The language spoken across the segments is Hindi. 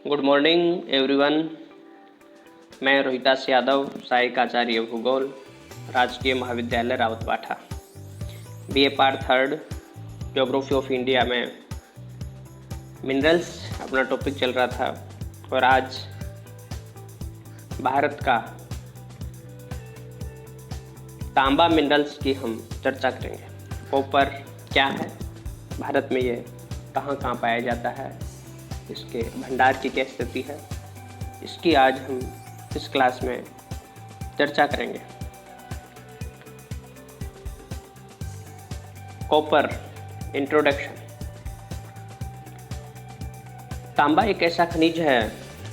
Good morning everyone. मैं रोहितास यादव, सहायक आचार्य भूगोल, राजकीय महाविद्यालय Rawatbhata, BA part third, geography of India में मिनरल्स अपना टॉपिक चल रहा था और आज भारत का तांबा मिनरल्स की हम चर्चा करेंगे। कॉपर क्या है, भारत में ये कहाँ कहाँ पाया जाता है, इसके भंडार की क्या स्थिति है, इसकी आज हम इस क्लास में चर्चा करेंगे। Copper introduction. तांबा एक ऐसा खनिज है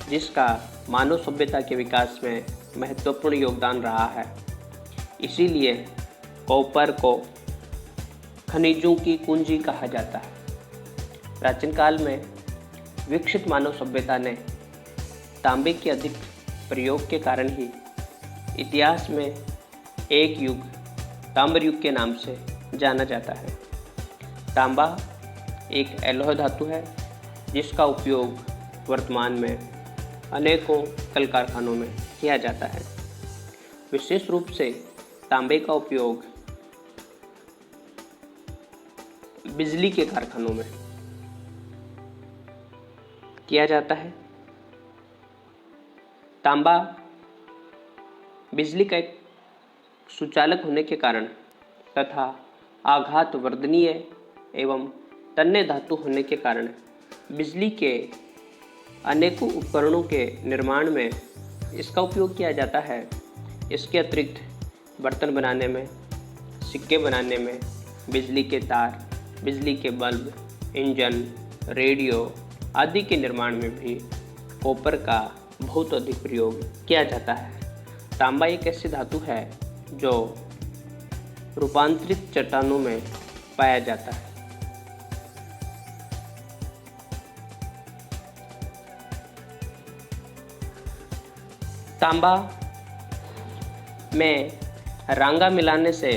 जिसका मानव सभ्यता के विकास में महत्वपूर्ण योगदान रहा है। इसीलिए कॉपर को खनिजों की कुंजी कहा जाता है। प्राचीन काल में विकसित मानव सभ्यता ने तांबे के अधिक प्रयोग के कारण ही इतिहास में एक युग ताम्र युग के नाम से जाना जाता है। तांबा एक एलोह धातु है जिसका उपयोग वर्तमान में अनेकों कल कारखानों में किया जाता है। विशेष रूप से तांबे का उपयोग बिजली के कारखानों में किया जाता है। तांबा बिजली का एक सुचालक होने के कारण तथा आघात वर्धनीय एवं तन्य धातु होने के कारण बिजली के अनेकों उपकरणों के निर्माण में इसका उपयोग किया जाता है। इसके अतिरिक्त बर्तन बनाने में, सिक्के बनाने में, बिजली के तार, बिजली के बल्ब, इंजन, रेडियो आदि के निर्माण में भी कॉपर का बहुत अधिक प्रयोग किया जाता है। तांबा एक ऐसी धातु है जो रूपांतरित चट्टानों में पाया जाता है। तांबा में रांगा मिलाने से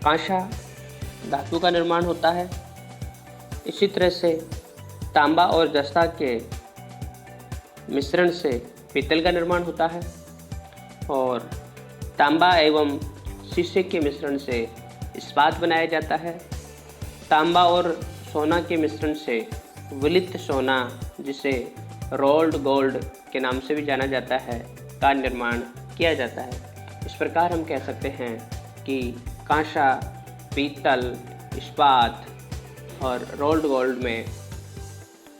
कांसा धातु का निर्माण होता है। इसी तरह से तांबा और जस्ता के मिश्रण से पीतल का निर्माण होता है और तांबा एवं शीशे के मिश्रण से इस्पात बनाया जाता है। तांबा और सोना के मिश्रण से विलित सोना, जिसे रोल्ड गोल्ड के नाम से भी जाना जाता है, का निर्माण किया जाता है। इस प्रकार हम कह सकते हैं कि कांसा, पीतल, इस्पात और रोल्ड गोल्ड में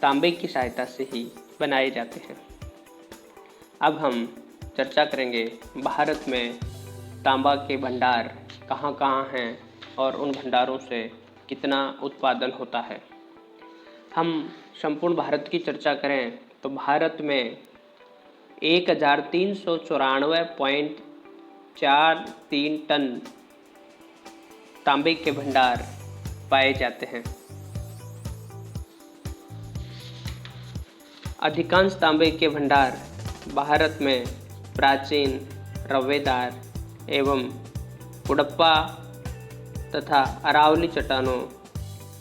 तांबे की सहायता से ही बनाए जाते हैं। अब हम चर्चा करेंगे भारत में तांबा के भंडार कहाँ कहाँ हैं और उन भंडारों से कितना उत्पादन होता है। हम संपूर्ण भारत की चर्चा करें तो भारत में 1394.43 टन तांबे के भंडार पाए जाते हैं। अधिकांश तांबे के भंडार भारत में प्राचीन, रवेदार एवं कुडप्पा तथा अरावली चट्टानों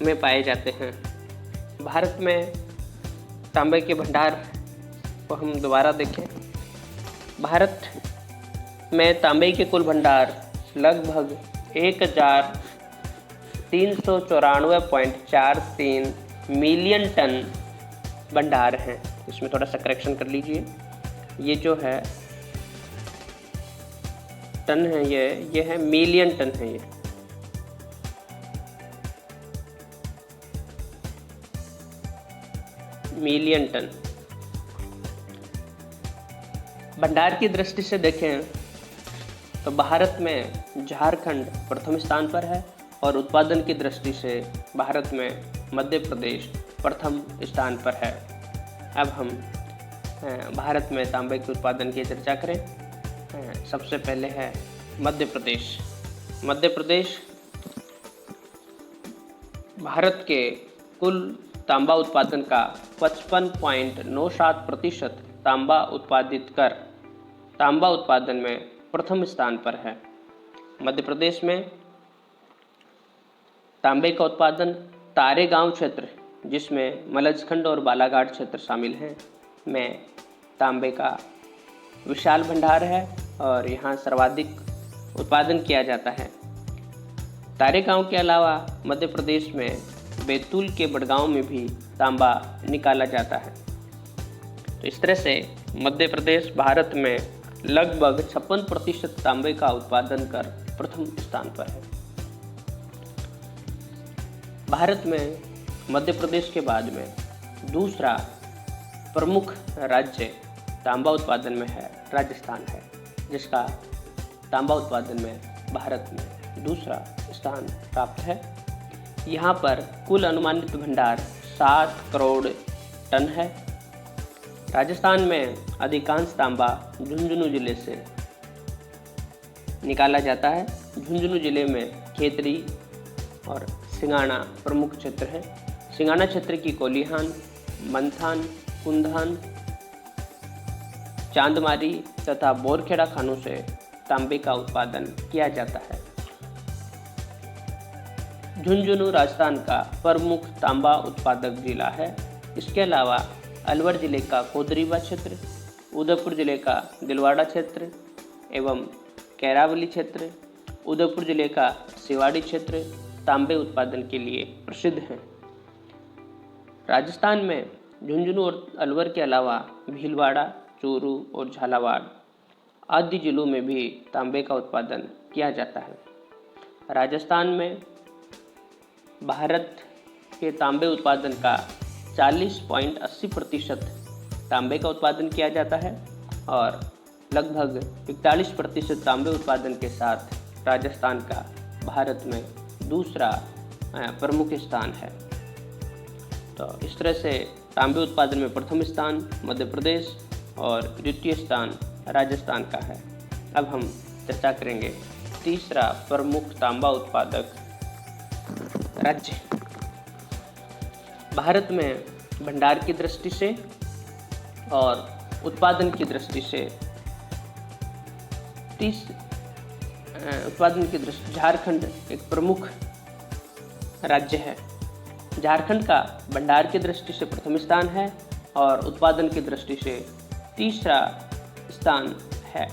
में पाए जाते हैं। भारत में तांबे के भंडार को हम दोबारा देखें। भारत में तांबे के कुल भंडार लगभग 1394.43 मिलियन टन भंडार हैं। इसमें थोड़ा सा करेक्शन कर लीजिए, ये जो है टन है, ये है मिलियन टन है। ये मिलियन टन। भंडार की दृष्टि से देखें तो भारत में झारखंड प्रथम स्थान पर है और उत्पादन की दृष्टि से भारत में मध्य प्रदेश प्रथम स्थान पर है। अब हम भारत में तांबे के उत्पादन की चर्चा करें। सबसे पहले है मध्य प्रदेश। मध्य प्रदेश भारत के कुल तांबा उत्पादन का 55.97% तांबा उत्पादित कर तांबा उत्पादन में प्रथम स्थान पर है। मध्य प्रदेश में तांबे का उत्पादन तारेगांव क्षेत्र जिसमें मलजखंड और बालाघाट क्षेत्र शामिल हैं, में तांबे का विशाल भंडार है और यहाँ सर्वाधिक उत्पादन किया जाता है। तारेगांव के अलावा मध्य प्रदेश में बैतूल के बड़गांव में भी तांबा निकाला जाता है। तो इस तरह से मध्य प्रदेश भारत में लगभग 56% तांबे का उत्पादन कर प्रथम स्थान पर है। भारत में मध्य प्रदेश के बाद में दूसरा प्रमुख राज्य तांबा उत्पादन में है राजस्थान है, जिसका तांबा उत्पादन में भारत में दूसरा स्थान प्राप्त है। यहाँ पर कुल अनुमानित भंडार 7 करोड़ टन है। राजस्थान में अधिकांश तांबा झुंझुनू जिले से निकाला जाता है। झुंझुनू जिले में खेतरी और सिंगाना प्रमुख क्षेत्र है। सिंगाना क्षेत्र की कोलिहान, मंथान, कुंधान, चांदमारी तथा बोरखेड़ा खानों से तांबे का उत्पादन किया जाता है। झुंझुनू राजस्थान का प्रमुख तांबा उत्पादक जिला है। इसके अलावा अलवर जिले का कोदरीबा क्षेत्र, उदयपुर जिले का दिलवाड़ा क्षेत्र एवं कैरावली क्षेत्र, उदयपुर जिले का सिवाड़ी क्षेत्र तांबे उत्पादन के लिए प्रसिद्ध हैं। राजस्थान में झुंझुनू और अलवर के अलावा भीलवाड़ा, चूरू और झालावाड़ आदि जिलों में भी तांबे का उत्पादन किया जाता है। राजस्थान में भारत के तांबे उत्पादन का 40.80% तांबे का उत्पादन किया जाता है और लगभग 41% तांबे उत्पादन के साथ राजस्थान का भारत में दूसरा प्रमुख स्थान है। तो इस तरह से तांबे उत्पादन में प्रथम स्थान मध्य प्रदेश और द्वितीय स्थान राजस्थान का है। अब हम चर्चा करेंगे तीसरा प्रमुख तांबा उत्पादक राज्य। भारत में भंडार की दृष्टि से और उत्पादन की दृष्टि से झारखंड एक प्रमुख राज्य है। झारखंड का भंडार की दृष्टि से प्रथम स्थान है और उत्पादन की दृष्टि से तीसरा स्थान है।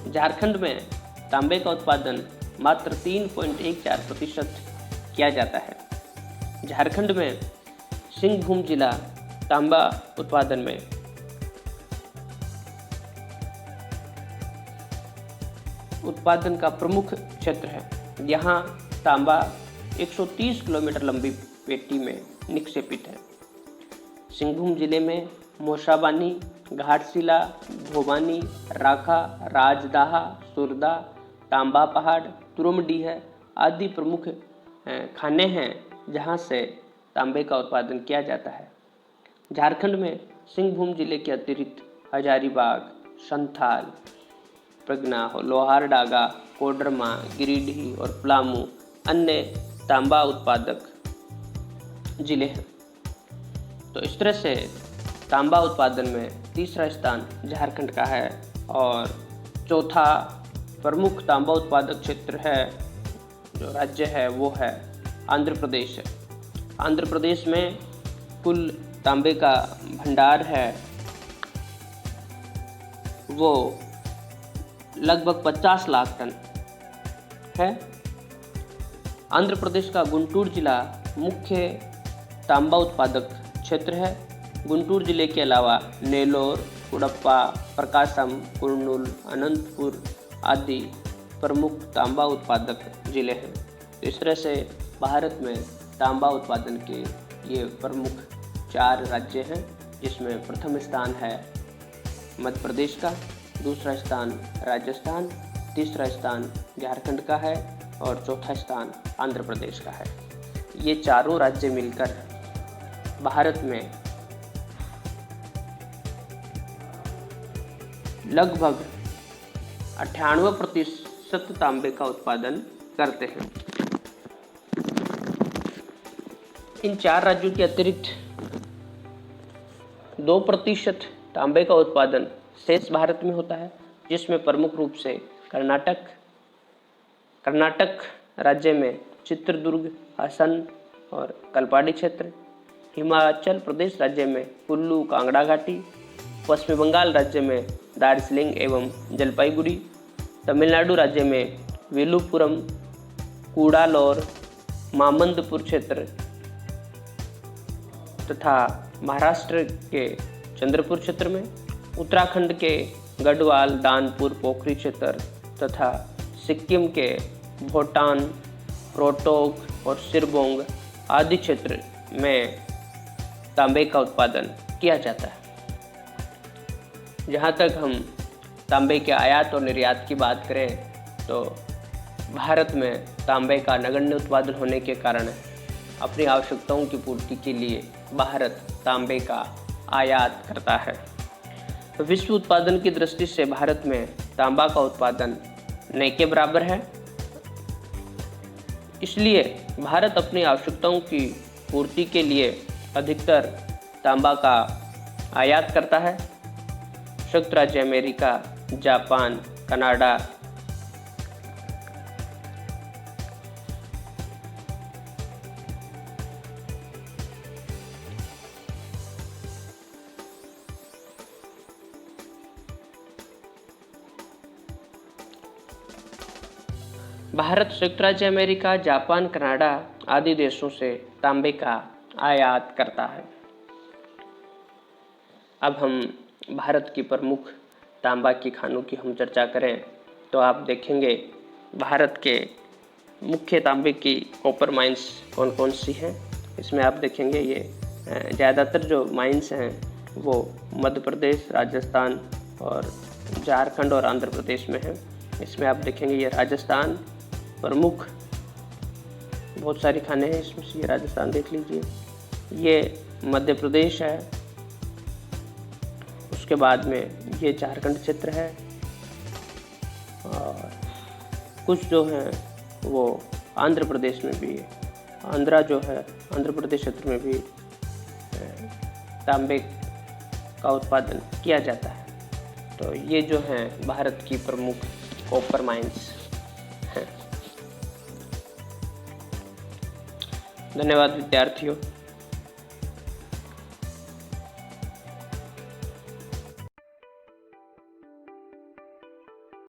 झारखंड में तांबे का उत्पादन मात्र 3.14% किया जाता है। झारखंड में सिंहभूम जिला तांबा उत्पादन में उत्पादन का प्रमुख क्षेत्र है। यहाँ तांबा 130 किलोमीटर लंबी पेटी में निक्षेपित है। सिंहभूम जिले में मोशाबानी, घाटशिला, धोबानी, राखा, राजदाहा, सुरदा, तांबा पहाड़, तुरुमडीह आदि प्रमुख खाने हैं जहाँ से तांबे का उत्पादन किया जाता है। झारखंड में सिंहभूम जिले के अतिरिक्त हजारीबाग, संथाल, प्रगना, लोहारडागा, कोडरमा, गिरिडीह और पलामू अन्य तांबा उत्पादक जिले हैं। तो इस तरह से तांबा उत्पादन में तीसरा स्थान झारखंड का है और चौथा प्रमुख तांबा उत्पादक क्षेत्र है जो राज्य है वो है आंध्र प्रदेश है। आंध्र प्रदेश में कुल तांबे का भंडार है वो लगभग 50 लाख टन है। आंध्र प्रदेश का गुंटूर जिला मुख्य तांबा उत्पादक क्षेत्र है। गुंटूर जिले के अलावा नेलोर, कुडप्पा, प्रकाशम, कुर्नूल, अनंतपुर आदि प्रमुख तांबा उत्पादक जिले हैं। तो इस तरह से भारत में तांबा उत्पादन के ये प्रमुख 4 राज्य हैं, जिसमें प्रथम स्थान है मध्य प्रदेश का, दूसरा स्थान राजस्थान, तीसरा स्थान झारखंड का है और चौथा स्थान आंध्र प्रदेश का है। ये चारों राज्य मिलकर भारत में लगभग 98% तांबे का उत्पादन करते हैं। इन 4 राज्यों के अतिरिक्त 2% तांबे का उत्पादन शेष भारत में होता है, जिसमें प्रमुख रूप से कर्नाटक राज्य में चित्रदुर्ग, हासन और कलपाडी क्षेत्र, हिमाचल प्रदेश राज्य में कुल्लू कांगड़ा घाटी, पश्चिम बंगाल राज्य में दार्जिलिंग एवं जलपाईगुड़ी, तमिलनाडु राज्य में विलुपुरम, कूडालोर, मामंदपुर क्षेत्र तथा महाराष्ट्र के चंद्रपुर क्षेत्र में, उत्तराखंड के गढ़वाल, दानपुर, पोखरी क्षेत्र तथा सिक्किम के भूटान, रोहतक और सिरबोंग आदि क्षेत्र में तांबे का उत्पादन किया जाता है। जहाँ तक हम तांबे के आयात और निर्यात की बात करें तो भारत में तांबे का नगण्य उत्पादन होने के कारण अपनी आवश्यकताओं की पूर्ति के लिए भारत तांबे का आयात करता है। तो विश्व उत्पादन की दृष्टि से भारत में तांबा का उत्पादन न के बराबर है। इसलिए भारत अपनी आवश्यकताओं की पूर्ति के लिए अधिकतर तांबा का आयात करता है। संयुक्त राज्य अमेरिका, जापान, कनाडा, भारत संयुक्त राज्य अमेरिका, जापान, कनाडा आदि देशों से तांबे का आयात करता है। अब हम भारत की प्रमुख तांबा की खानों की हम चर्चा करें तो आप देखेंगे भारत के मुख्य तांबे की कॉपर माइंस कौन कौन सी हैं। इसमें आप देखेंगे ये ज़्यादातर जो माइंस हैं वो मध्य प्रदेश, राजस्थान और झारखंड और आंध्र प्रदेश में हैं। इसमें आप देखेंगे ये राजस्थान प्रमुख बहुत सारी खाने हैं, इसमें से ये राजस्थान देख लीजिए, ये मध्य प्रदेश है, उसके बाद में ये झारखंड क्षेत्र है और कुछ जो हैं वो आंध्र प्रदेश में भी है। आंध्रा जो है आंध्र प्रदेश क्षेत्र में भी तांबे का उत्पादन किया जाता है। तो ये जो हैं भारत की प्रमुख कॉपर माइंस हैं। धन्यवाद विद्यार्थियों।